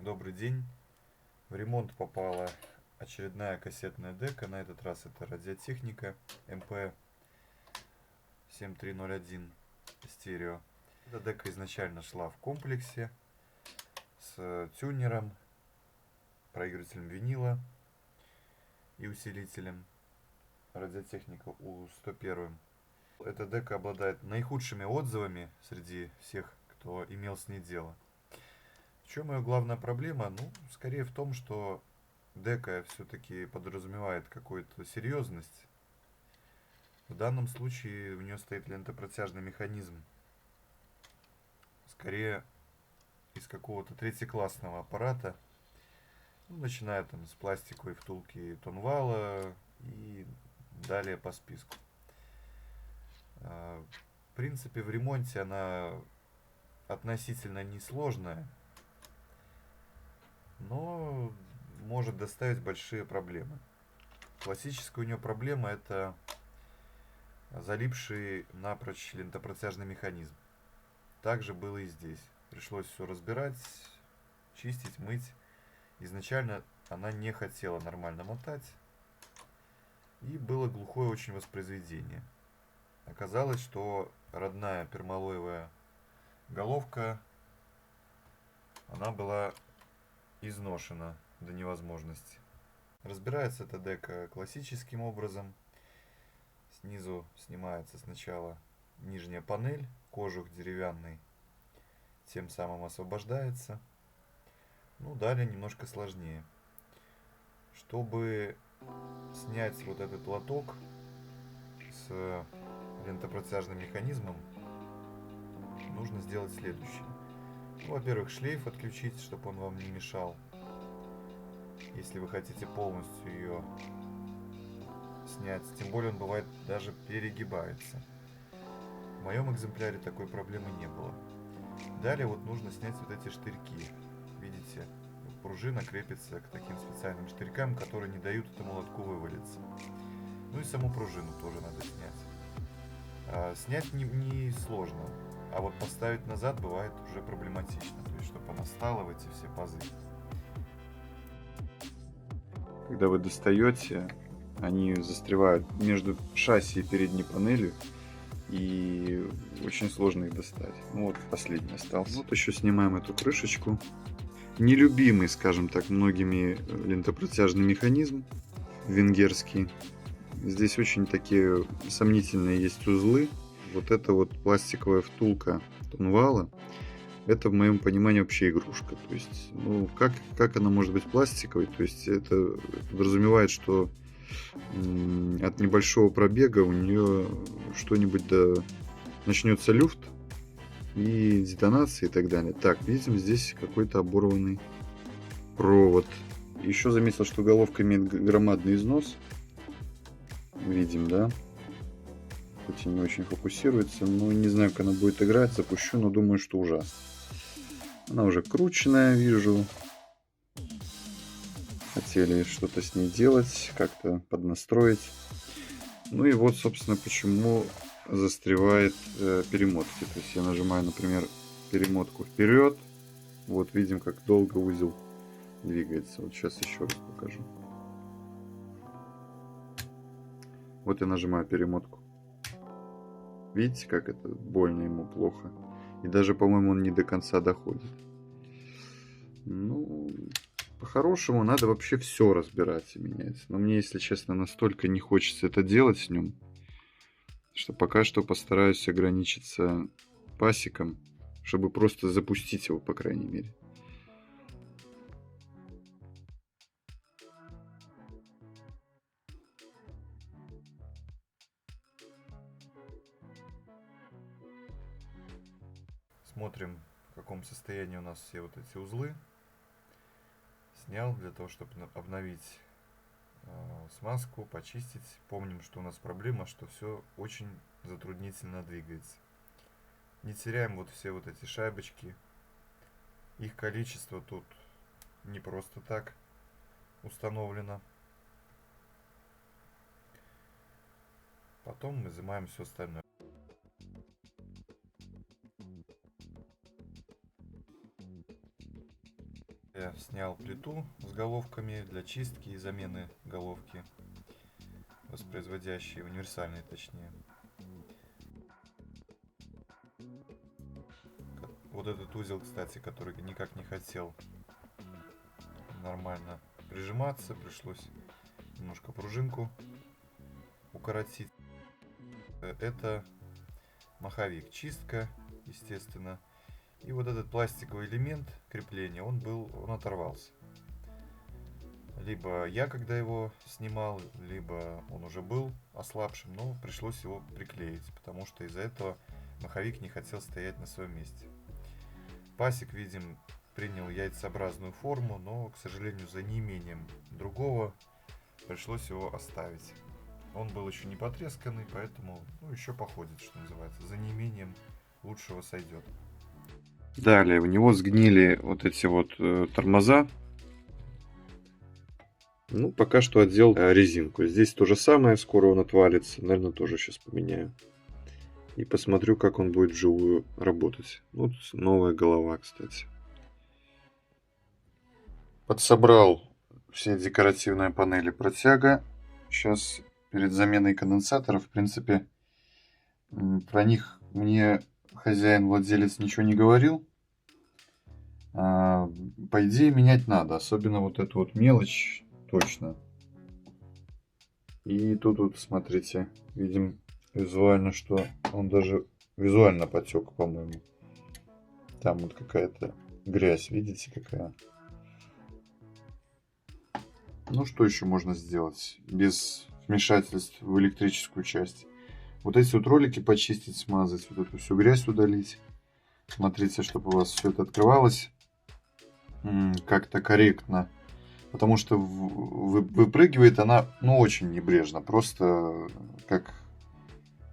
Добрый день. В ремонт попала очередная кассетная дека. На этот раз это радиотехника МП-7301 стерео. Эта дека изначально шла в комплексе с тюнером, проигрывателем винила и усилителем. Радиотехника У-101. Эта дека обладает наихудшими отзывами среди всех, кто имел с ней дело. В чем ее главная проблема? Ну, скорее в том, что дека все-таки подразумевает какую-то серьезность. В данном случае у нее стоит лентопротяжный механизм. Скорее из какого-то третьеклассного аппарата. Ну, начиная там с пластиковой втулки Тонвала и далее по списку. В принципе, в ремонте она относительно несложная, но может доставить большие проблемы. Классическая у нее проблема — это залипший напрочь лентопротяжный механизм. Также было и здесь. Пришлось все разбирать, чистить, мыть. Изначально она не хотела нормально мотать, и было глухое очень воспроизведение. Оказалось, что родная пермалоевая головка, она была изношена до невозможности. Разбирается эта дека классическим образом. Снизу снимается сначала нижняя панель, кожух деревянный, тем самым освобождается. Ну, далее немножко сложнее. Чтобы снять вот этот лоток с лентопротяжным механизмом, нужно сделать следующее. Ну, во-первых, шлейф отключить, чтобы он вам не мешал. Если вы хотите полностью ее снять, тем более он бывает даже перегибается. В моем экземпляре такой проблемы не было. Далее вот нужно снять вот эти штырьки. Видите, пружина крепится к таким специальным штырькам, которые не дают этому лотку вывалиться. Ну и саму пружину тоже надо снять. Снять не сложно, а вот поставить назад бывает уже проблематично. То есть, чтобы она встала в эти все пазы. Когда вы достаете, они застревают между шасси и передней панелью, и очень сложно их достать. Ну вот последний остался. Вот еще снимаем эту крышечку. Нелюбимый, скажем так, многими лентопротяжный механизм венгерский. Здесь очень такие сомнительные есть узлы. Вот эта вот пластиковая втулка Тонвала, это в моем понимании вообще игрушка. То есть, ну, как она может быть пластиковой? То есть это подразумевает, что от небольшого пробега у нее что-нибудь начнется люфт и детонация и так далее. Так, видим здесь какой-то оборванный провод. Еще заметил, что головка имеет громадный износ. Видим, да? Хоть и не очень фокусируется, но не знаю, как она будет играть. Запущу, но думаю, что ужасно. Она уже крученная, вижу. Хотели что-то с ней делать, как-то поднастроить. Ну и вот, собственно, почему застревает перемотки. То есть я нажимаю, например, перемотку вперед. Вот видим, как долго узел двигается. Вот сейчас еще раз покажу. Вот я нажимаю перемотку. Видите, как это больно ему, плохо. И даже, по-моему, он не до конца доходит. Ну, по-хорошему, надо вообще все разбирать и менять. Но мне, если честно, настолько не хочется это делать с ним, что пока что постараюсь ограничиться пасиком, чтобы просто запустить его, по крайней мере. Смотрим, в каком состоянии у нас все вот эти узлы. Снял для того, чтобы обновить смазку, почистить. Помним, что у нас проблема, что все очень затруднительно двигается. Не теряем вот все вот эти шайбочки. Их количество тут не просто так установлено. Потом мы изымаем все остальное. Я снял плиту с головками для чистки и замены головки, воспроизводящие, универсальные точнее. Вот этот узел, кстати, который никак не хотел нормально прижиматься, пришлось немножко пружинку укоротить. Это маховик, чистка, естественно. И вот этот пластиковый элемент крепления, он оторвался. Либо я, когда его снимал, либо он уже был ослабшим, но пришлось его приклеить, потому что из-за этого маховик не хотел стоять на своем месте. Пасек, видим, принял яйцеобразную форму, но, к сожалению, за неимением другого пришлось его оставить. Он был еще не потресканный, поэтому еще походит, что называется. За неимением лучшего сойдет. Далее, в него сгнили вот эти вот тормоза. Пока что отдел резинку. Здесь то же самое, скоро он отвалится. Наверное, тоже сейчас поменяю. И посмотрю, как он будет вживую работать. Вот новая голова, кстати. Подсобрал все декоративные панели протяга. Сейчас перед заменой конденсаторов, в принципе, про них мне хозяин-владелец ничего не говорил. По идее, менять надо. Особенно вот эту вот мелочь точно. И тут вот, смотрите, видим визуально, что он даже визуально потек, по-моему. Там вот какая-то грязь, видите, какая? Что еще можно сделать без вмешательств в электрическую часть? Вот эти вот ролики почистить, смазать, вот эту всю грязь удалить. Смотрите, чтобы у вас все это открывалось как-то корректно. Потому что выпрыгивает она, очень небрежно. Просто как,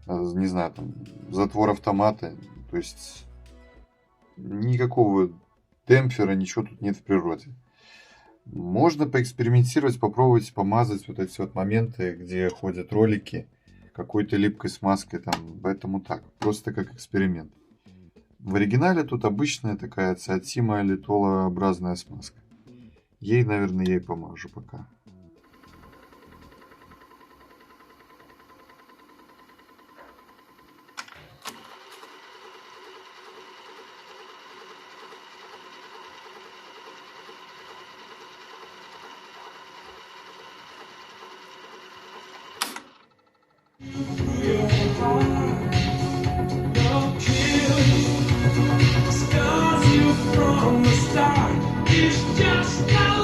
не знаю, там, затвор автомата. То есть никакого демпфера, ничего тут нет в природе. Можно поэкспериментировать, попробовать помазать вот эти вот моменты, где ходят ролики какой-то липкой смазкой там. Поэтому так, просто как эксперимент. В оригинале тут обычная такая циатимая литолообразная смазка. Ей, наверное, я и помажу пока. From the start, it's just